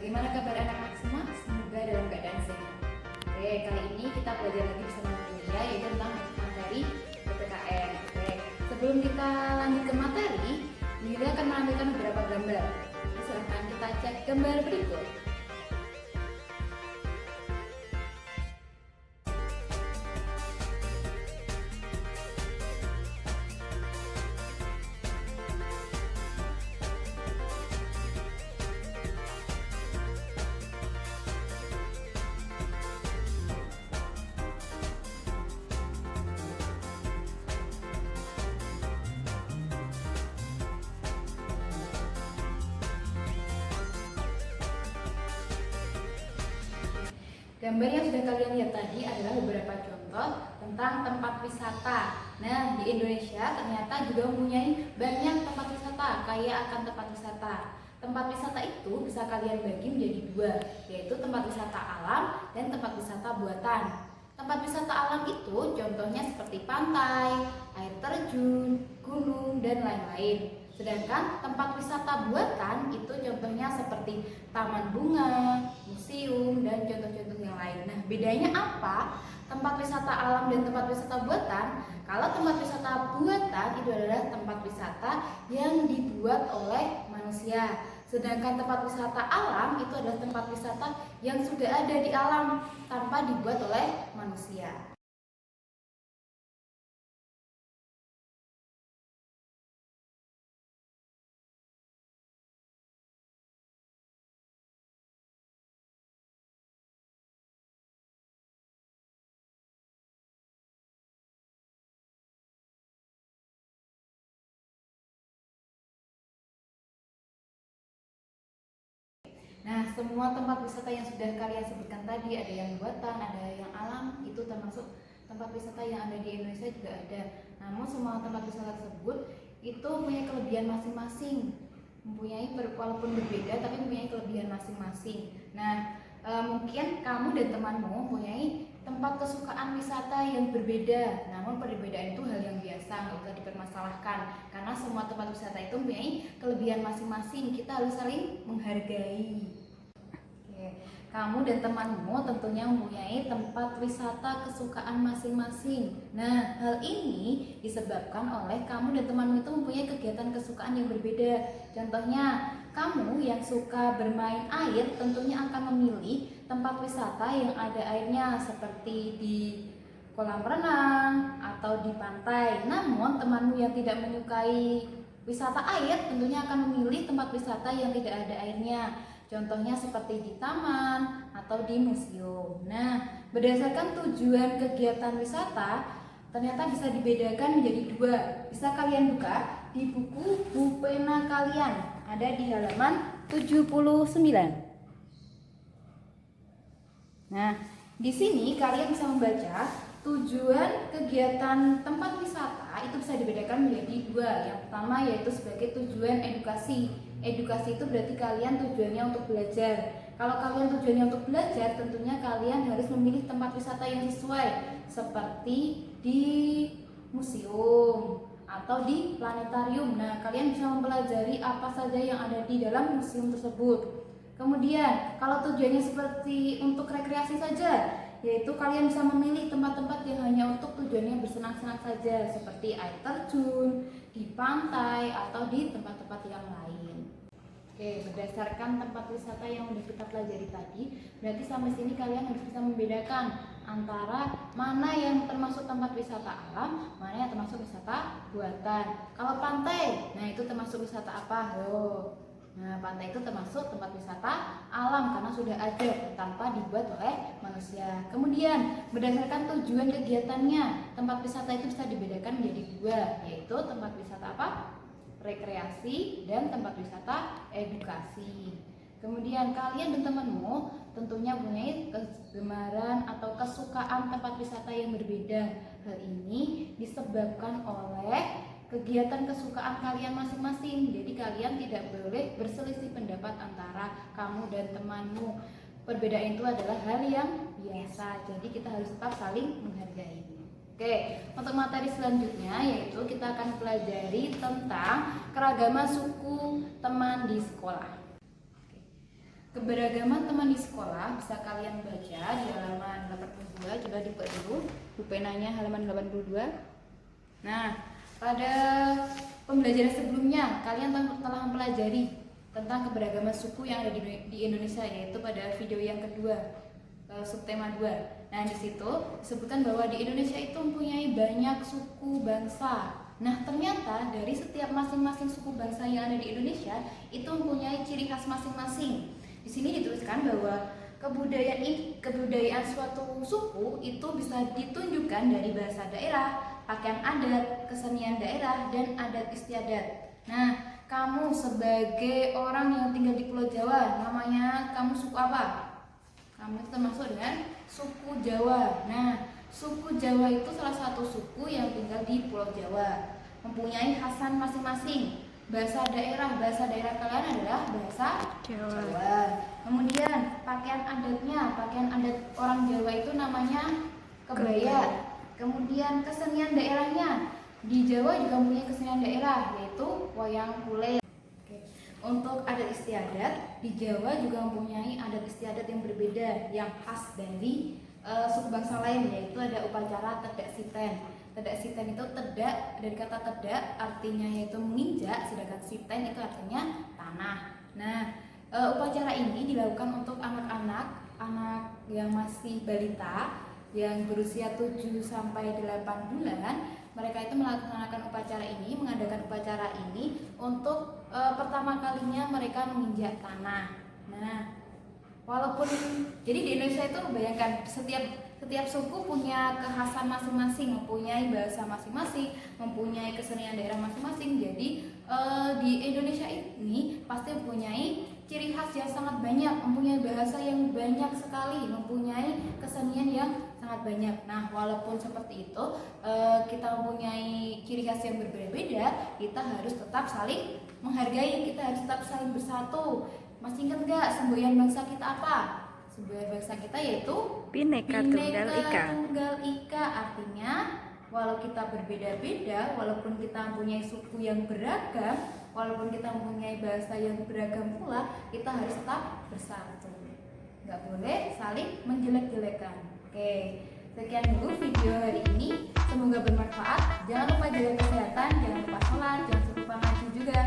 Bagaimana kabar anak-anak semua? Semoga dalam keadaan sehat. Oke, kali ini kita belajar lagi bersama Julia yaitu tentang materi PPKN. Oke, sebelum kita lanjut ke materi, Julia akan menampilkan beberapa gambar. Silahkan kita cek gambar berikut. Gambar yang sudah kalian lihat tadi adalah beberapa contoh tentang tempat wisata. Nah, di Indonesia ternyata juga mempunyai banyak tempat wisata, kaya akan tempat wisata. Tempat wisata itu bisa kalian bagi menjadi dua, yaitu tempat wisata alam dan tempat wisata buatan. Tempat wisata alam itu contohnya seperti pantai, air terjun, gunung, dan lain-lain. Sedangkan tempat wisata buatan itu contohnya seperti taman bunga, museum, dan contoh-contoh yang lain. Nah, bedanya apa? Tempat wisata alam dan tempat wisata buatan. Kalau tempat wisata buatan itu adalah tempat wisata yang dibuat oleh manusia. Sedangkan tempat wisata alam itu adalah tempat wisata yang sudah ada di alam tanpa dibuat oleh manusia. Nah, semua tempat wisata yang sudah kalian sebutkan tadi, ada yang buatan, ada yang alam, itu termasuk tempat wisata yang ada di Indonesia juga ada. Namun semua tempat wisata tersebut itu punya kelebihan masing-masing, walaupun berbeda tapi mempunyai kelebihan masing-masing. Nah, mungkin kamu dan temanmu mempunyai tempat kesukaan wisata yang berbeda, namun perbedaan itu hal yang biasa, nggak usah dipermasalahkan, karena semua tempat wisata itu mempunyai kelebihan masing-masing. Kita harus saling menghargai. Kamu dan temanmu tentunya mempunyai tempat wisata kesukaan masing-masing. Nah, hal ini disebabkan oleh kamu dan temanmu itu mempunyai kegiatan kesukaan yang berbeda. Contohnya, kamu yang suka bermain air tentunya akan memilih tempat wisata yang ada airnya seperti di kolam renang atau di pantai. Namun, temanmu yang tidak menyukai wisata air tentunya akan memilih tempat wisata yang tidak ada airnya. Contohnya seperti di taman atau di museum. Nah, berdasarkan tujuan kegiatan wisata, ternyata bisa dibedakan menjadi dua. Bisa kalian buka di buku Bu Pena kalian. Ada di halaman 79. Nah, di sini kalian bisa membaca tujuan kegiatan tempat wisata itu bisa dibedakan menjadi dua. Yang pertama yaitu sebagai tujuan edukasi. Edukasi itu berarti kalian tujuannya untuk belajar. Kalau kalian tujuannya untuk belajar, tentunya kalian harus memilih tempat wisata yang sesuai, seperti di museum atau di planetarium. Nah, kalian bisa mempelajari apa saja yang ada di dalam museum tersebut. Kemudian, kalau tujuannya seperti untuk rekreasi saja, yaitu kalian bisa memilih tempat-tempat yang hanya untuk tujuannya bersenang-senang saja, seperti air terjun, di pantai, atau di tempat-tempat yang lain. Oke, berdasarkan tempat wisata yang sudah kita pelajari tadi, berarti sampai sini kalian harus bisa membedakan antara mana yang termasuk tempat wisata alam, mana yang termasuk wisata buatan. Kalau pantai, nah itu termasuk wisata apa? Nah, pantai itu termasuk tempat wisata alam karena sudah ada tanpa dibuat oleh manusia. Kemudian, berdasarkan tujuan kegiatannya, tempat wisata itu bisa dibedakan menjadi dua, yaitu tempat wisata apa? Rekreasi dan tempat wisata edukasi. Kemudian kalian dan temanmu tentunya punya kegemaran atau kesukaan tempat wisata yang berbeda. Hal ini disebabkan oleh kegiatan kesukaan kalian masing-masing. Jadi kalian tidak boleh berselisih pendapat antara kamu dan temanmu. Perbedaan itu adalah hal yang biasa. Jadi kita harus tetap saling menghargai. Oke, untuk materi selanjutnya yaitu kita akan pelajari tentang keragaman suku teman di sekolah. Keberagaman teman di sekolah bisa kalian baca di halaman 82. Coba dibuka dulu penanya halaman 82. Nah, pada pembelajaran sebelumnya kalian telah mempelajari tentang keberagaman suku yang ada di Indonesia, yaitu pada video yang kedua, subtema 2. Nah, di situ disebutkan bahwa di Indonesia itu mempunyai banyak suku bangsa. Nah, ternyata dari setiap masing-masing suku bangsa yang ada di Indonesia itu mempunyai ciri khas masing-masing. Di sini dituliskan bahwa kebudayaan suatu suku itu bisa ditunjukkan dari bahasa daerah, pakaian adat, kesenian daerah, dan adat istiadat. Nah, kamu sebagai orang yang tinggal di Pulau Jawa, namanya kamu suku apa? Kamu termasuk dengan suku Jawa. Nah, suku Jawa itu salah satu suku yang tinggal di Pulau Jawa, mempunyai khasan masing-masing. Bahasa daerah kalian adalah bahasa Jawa. Kemudian pakaian adat orang Jawa itu namanya kebaya. Kemudian kesenian daerahnya, di Jawa juga mempunyai kesenian daerah, yaitu wayang kulit. Untuk adat istiadat, di Jawa juga mempunyai adat istiadat yang berbeda, yang khas dari suku bangsa lain, yaitu ada upacara tedak siten. Tedak siten itu tedak, dari kata tedak artinya yaitu menginjak, sedangkan siten itu artinya tanah. Nah, upacara ini dilakukan untuk anak yang masih balita, yang berusia 7 sampai 8 bulan. Mereka itu mengadakan upacara ini untuk pertama kalinya mereka menginjak tanah. Nah, walaupun jadi di Indonesia itu bayangkan setiap suku punya kekhasan masing-masing, mempunyai bahasa masing-masing, mempunyai kesenian daerah masing-masing. Jadi di Indonesia ini pasti mempunyai ciri khas yang sangat banyak, mempunyai bahasa yang banyak sekali, mempunyai kesenian yang sangat banyak. Nah, walaupun seperti itu, kita mempunyai ciri khas yang berbeda-beda, kita harus tetap saling menghargai, kita harus tetap saling bersatu. Masih ingat nggak semboyan bangsa kita apa? Semboyan bangsa kita yaitu Bhinneka Tunggal Ika. Tunggal Ika, artinya walau kita berbeda-beda, walaupun kita mempunyai suku yang beragam, walaupun kita mempunyai bahasa yang beragam pula, kita harus tetap bersatu. Nggak boleh saling menjelek-jelekan. Oke, sekian dulu video hari ini. Semoga bermanfaat. Jangan lupa jaga kesehatan, jangan lupa sholat, jangan lupa ngaji juga.